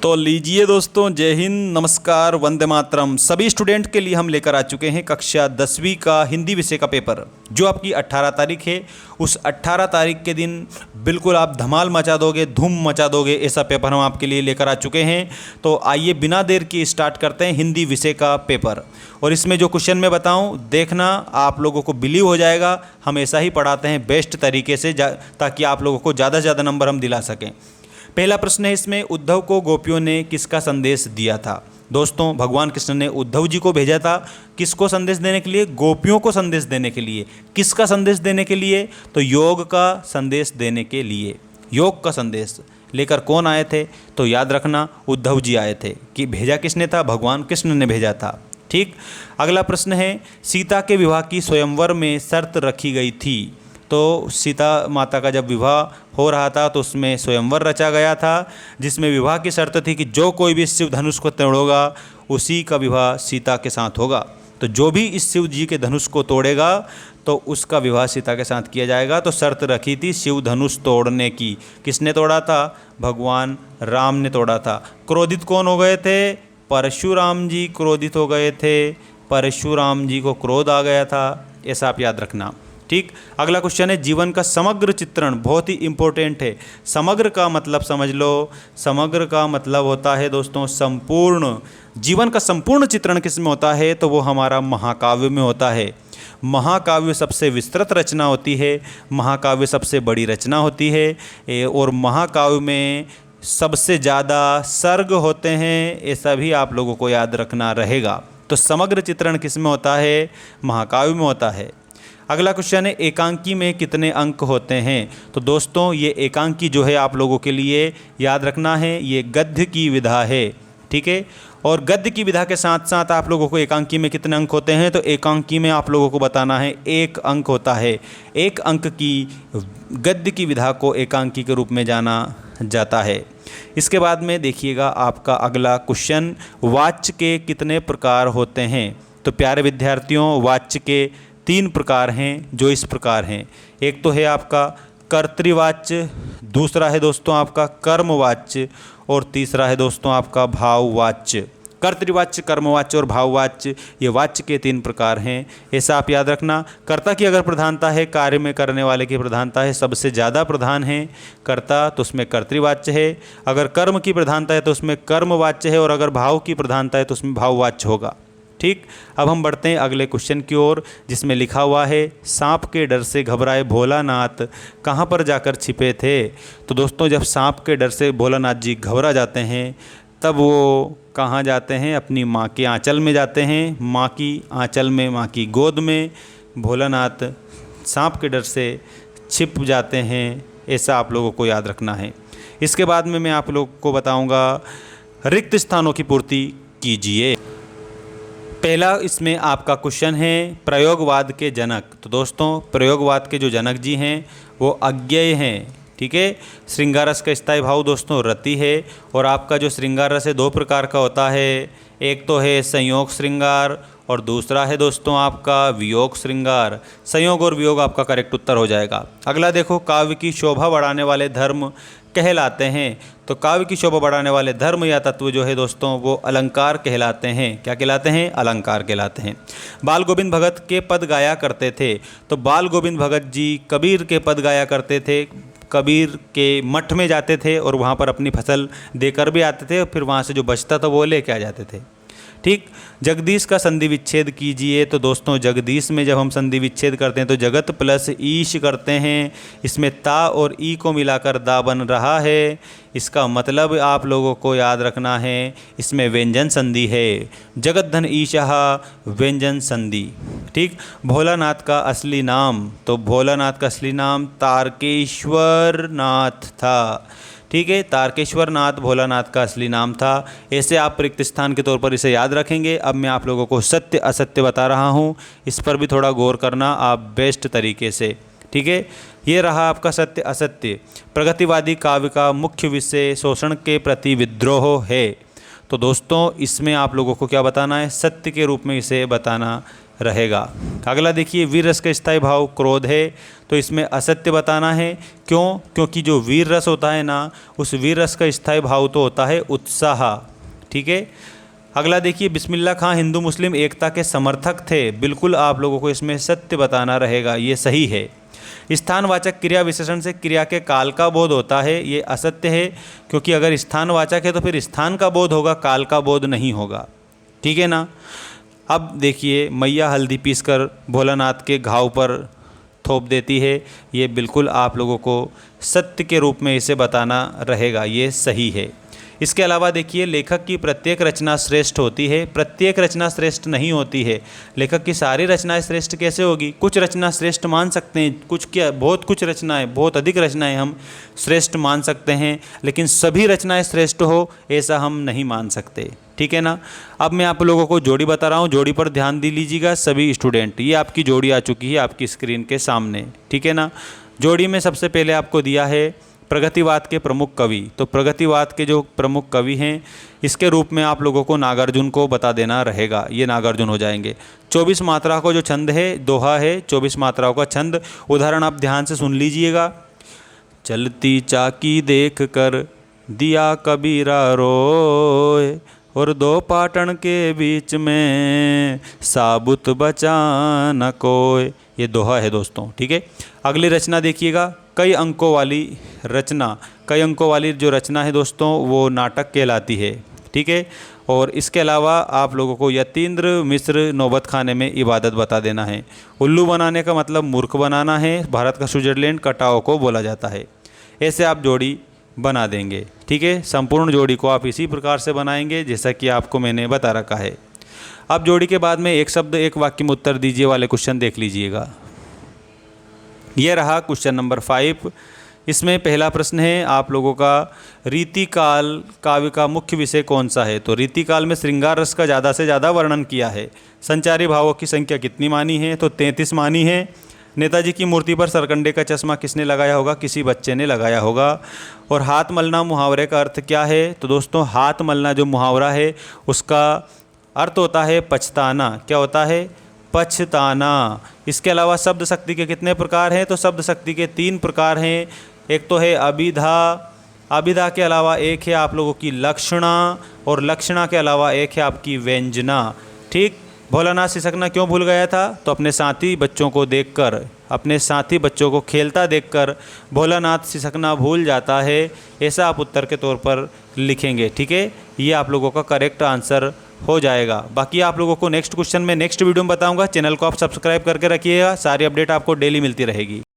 तो लीजिए दोस्तों, जय हिंद, नमस्कार, वंदे मातरम। सभी स्टूडेंट के लिए हम लेकर आ चुके हैं कक्षा 10वीं का हिंदी विषय का पेपर, जो आपकी 18 तारीख है। उस 18 तारीख के दिन बिल्कुल आप धमाल मचा दोगे, धूम मचा दोगे, ऐसा पेपर हम आपके लिए लेकर आ चुके हैं। तो आइए बिना देर किए स्टार्ट करते हैं हिंदी विषय का पेपर। और इसमें जो क्वेश्चन मैं बताऊं, देखना, आप लोगों को बिलीव हो जाएगा। हम ऐसा ही पढ़ाते हैं बेस्ट तरीके से, ताकि आप लोगों को ज़्यादा से ज़्यादा नंबर हम दिला सकें। पहला प्रश्न है इसमें, उद्धव को गोपियों ने किसका संदेश दिया था। दोस्तों, भगवान कृष्ण ने उद्धव जी को भेजा था किसको संदेश देने के लिए? गोपियों को संदेश देने के लिए। किसका संदेश देने के लिए? तो योग का संदेश देने के लिए। योग का संदेश लेकर कौन आए थे? तो याद रखना, उद्धव जी आए थे। कि भेजा किसने था? भगवान कृष्ण ने भेजा था। ठीक। अगला प्रश्न है, सीता के विवाह की स्वयंवर में शर्त रखी गई थी। तो सीता माता का जब विवाह हो रहा था तो उसमें स्वयंवर रचा गया था, जिसमें विवाह की शर्त थी कि जो कोई भी शिव धनुष को तोड़ेगा उसी का विवाह सीता के साथ होगा। तो जो भी इस शिव जी के धनुष को तोड़ेगा तो उसका विवाह सीता के साथ किया जाएगा। तो शर्त रखी थी शिव धनुष तोड़ने की। किसने तोड़ा था? भगवान राम ने तोड़ा था। क्रोधित कौन हो गए थे? परशुराम जी क्रोधित हो गए थे। परशुराम जी को क्रोध आ गया था, ऐसा आप याद रखना। ठीक। अगला क्वेश्चन है, जीवन का समग्र चित्रण, बहुत ही इंपॉर्टेंट है। समग्र का मतलब समझ लो। समग्र का मतलब होता है दोस्तों संपूर्ण। जीवन का संपूर्ण चित्रण किस में होता है? तो वो हमारा महाकाव्य में होता है। महाकाव्य सबसे विस्तृत रचना होती है, महाकाव्य सबसे बड़ी रचना होती है, और महाकाव्य में सबसे ज़्यादा सर्ग होते हैं। ऐसा भी आप लोगों को याद रखना रहेगा। तो समग्र चित्रण किस में होता है? महाकाव्य में होता है। अगला क्वेश्चन है, एकांकी में कितने अंक होते हैं? तो दोस्तों, ये एकांकी जो है आप लोगों के लिए याद रखना है, ये गद्य की विधा है। ठीक है। और गद्य की विधा के साथ साथ आप लोगों को एकांकी में कितने अंक होते हैं? तो एकांकी में आप लोगों को बताना है 1 अंक होता है। 1 अंक की गद्य की विधा को एकांकी के रूप में जाना जाता है। इसके बाद में देखिएगा आपका अगला क्वेश्चन, वाच्य के कितने प्रकार होते हैं? तो प्यारे विद्यार्थियों, वाच्य के 3 प्रकार हैं, जो इस प्रकार हैं। एक तो है आपका कर्तृवाच्य, दूसरा है दोस्तों आपका कर्मवाच्य, और तीसरा है दोस्तों आपका भाववाच्य। कर्तृवाच्य, कर्मवाच्य और भाववाच्य, ये वाच्य के 3 प्रकार हैं, ऐसा आप याद रखना। कर्ता की अगर प्रधानता है, कार्य में करने वाले की प्रधानता है, सबसे ज़्यादा प्रधान है कर्ता, तो उसमें कर्तृवाच्य है। अगर कर्म की प्रधानता है तो उसमें कर्मवाच्य है, और अगर भाव की प्रधानता है तो उसमें भाववाच्य होगा। ठीक। अब हम बढ़ते हैं अगले क्वेश्चन की ओर, जिसमें लिखा हुआ है, सांप के डर से घबराए भोलानाथ कहाँ पर जाकर छिपे थे। तो दोस्तों, जब सांप के डर से भोलानाथ जी घबरा जाते हैं तब वो कहाँ जाते हैं? अपनी माँ के आंचल में जाते हैं। माँ की आंचल में, माँ की गोद में भोलानाथ सांप के डर से छिप जाते हैं, ऐसा आप लोगों को याद रखना है। इसके बाद में मैं आप लोगों को बताऊँगा, रिक्त स्थानों की पूर्ति कीजिए। पहला इसमें आपका क्वेश्चन है, प्रयोगवाद के जनक। तो दोस्तों, प्रयोगवाद के जो जनक जी हैं वो अज्ञेय हैं। ठीक है। श्रृंगार रस का स्थायी भाव दोस्तों रति है, और आपका जो श्रृंगार रस है 2 प्रकार का होता है। एक तो है संयोग श्रृंगार, और दूसरा है दोस्तों आपका वियोग श्रृंगार। संयोग और वियोग आपका करेक्ट उत्तर हो जाएगा। अगला देखो, काव्य की शोभा बढ़ाने वाले धर्म कहलाते हैं। तो काव्य की शोभा बढ़ाने वाले धर्म या तत्व जो है दोस्तों, वो अलंकार कहलाते हैं। क्या कहलाते हैं? अलंकार कहलाते हैं। बाल गोविंद भगत के पद गाया करते थे। तो बाल गोविंद भगत जी कबीर के पद गाया करते थे। कबीर के मठ में जाते थे और वहाँ पर अपनी फसल देकर भी आते थे, फिर वहाँ से जो बचता था वो लेके आ जाते थे। ठीक। जगदीश का संधि विच्छेद कीजिए। तो दोस्तों, जगदीश में जब हम संधि विच्छेद करते हैं तो जगत प्लस ईश करते हैं। इसमें ता और ई को मिलाकर दा बन रहा है। इसका मतलब आप लोगों को याद रखना है, इसमें व्यंजन संधि है। जगत धन ईशः व्यंजन संधि। ठीक। भोलानाथ का असली नाम, तो भोलानाथ का असली नाम तारकेश्वर नाथ था। ठीक है। तारकेश्वर नाथ भोलानाथ का असली नाम था। ऐसे आप रिक्त स्थान के तौर पर इसे याद रखेंगे। अब मैं आप लोगों को सत्य असत्य बता रहा हूँ, इस पर भी थोड़ा गौर करना आप बेस्ट तरीके से। ठीक है। ये रहा आपका सत्य असत्य। प्रगतिवादी काव्य का मुख्य विषय शोषण के प्रति विद्रोह है। तो दोस्तों, इसमें आप लोगों को क्या बताना है? सत्य के रूप में इसे बताना रहेगा। अगला देखिए, वीर रस का स्थायी भाव क्रोध है, तो इसमें असत्य बताना है। क्यों? क्योंकि जो वीर रस होता है ना, उस वीर रस का स्थायी भाव तो होता है उत्साह। ठीक है। अगला देखिए, बिस्मिल्लाह खां हिंदू मुस्लिम एकता के समर्थक थे, बिल्कुल आप लोगों को इसमें सत्य बताना रहेगा, ये सही है। स्थानवाचक क्रिया विशेषण से क्रिया के काल का बोध होता है, ये असत्य है, क्योंकि अगर स्थानवाचक है तो फिर स्थान का बोध होगा, काल का बोध नहीं होगा। ठीक है ना। अब देखिए, मैया हल्दी पीसकर भोलानाथ के घाव पर थोप देती है, ये बिल्कुल आप लोगों को सत्य के रूप में इसे बताना रहेगा, ये सही है। इसके अलावा देखिए, लेखक की प्रत्येक रचना श्रेष्ठ होती है, प्रत्येक रचना श्रेष्ठ नहीं होती है। लेखक की सारी रचनाएं श्रेष्ठ कैसे होगी? कुछ रचना श्रेष्ठ मान सकते हैं, कुछ क्या, बहुत कुछ रचनाएं, बहुत अधिक रचनाएं हम श्रेष्ठ मान सकते हैं, लेकिन सभी रचनाएं श्रेष्ठ हो ऐसा हम नहीं मान सकते। ठीक है ना। अब मैं आप लोगों को जोड़ी बता रहा हूँ, जोड़ी पर ध्यान दे लीजिएगा सभी स्टूडेंट। ये आपकी जोड़ी आ चुकी है आपकी स्क्रीन के सामने। ठीक है ना। जोड़ी में सबसे पहले आपको दिया है प्रगतिवाद के प्रमुख कवि, तो प्रगतिवाद के जो प्रमुख कवि हैं, इसके रूप में आप लोगों को नागार्जुन को बता देना रहेगा, ये नागार्जुन हो जाएंगे। 24 मात्रा को जो छंद है, दोहा है 24 मात्राओं का छंद। उदाहरण आप ध्यान से सुन लीजिएगा। चलती चाकी देख कर दिया कबीरा रोए, और दो पाटन के बीच में साबुत बचा न कोय, ये दोहा है दोस्तों। ठीक है। अगली रचना देखिएगा, कई अंकों वाली रचना। कई अंकों वाली जो रचना है दोस्तों, वो नाटक कहलाती है। ठीक है। और इसके अलावा आप लोगों को यतीन्द्र मिश्र नौबत खाने में इबादत बता देना है। उल्लू बनाने का मतलब मूर्ख बनाना है, भारत का स्विट्जरलैंड कटाओ को बोला जाता है। ऐसे आप जोड़ी बना देंगे। ठीक है। संपूर्ण जोड़ी को आप इसी प्रकार से बनाएंगे जैसा कि आपको मैंने बता रखा है। अब जोड़ी के बाद में एक शब्द एक वाक्य में उत्तर दीजिए वाले क्वेश्चन देख लीजिएगा। यह रहा क्वेश्चन नंबर 5। इसमें पहला प्रश्न है आप लोगों का, रीतिकाल काव्य का मुख्य विषय कौन सा है? तो रीतिकाल में श्रृंगार रस का ज़्यादा से ज़्यादा वर्णन किया है। संचारी भावों की संख्या कितनी मानी है? तो 33 मानी है। नेताजी की मूर्ति पर सरकंडे का चश्मा किसने लगाया होगा? किसी बच्चे ने लगाया होगा। और हाथ मलना मुहावरे का अर्थ क्या है? तो दोस्तों, हाथ मलना जो मुहावरा है उसका अर्थ होता है पछताना। क्या होता है? पछताना। इसके अलावा शब्द शक्ति के कितने प्रकार हैं? तो शब्द शक्ति के 3 प्रकार हैं। एक तो है अभिधा, अभिधा के अलावा एक है आप लोगों की लक्षणा, और लक्षणा के अलावा एक है आपकी व्यंजना। ठीक। भोलानाथ सिसकना क्यों भूल गया था? तो अपने साथी बच्चों को देखकर, अपने साथी बच्चों को खेलता देखकर भोलानाथ सिसकना भूल जाता है, ऐसा आप उत्तर के तौर पर लिखेंगे। ठीक है। ये आप लोगों का करेक्ट आंसर हो जाएगा। बाकी आप लोगों को नेक्स्ट क्वेश्चन में नेक्स्ट वीडियो में बताऊंगा। चैनल को आप सब्सक्राइब करके रखिएगा, सारी अपडेट आपको डेली मिलती रहेगी।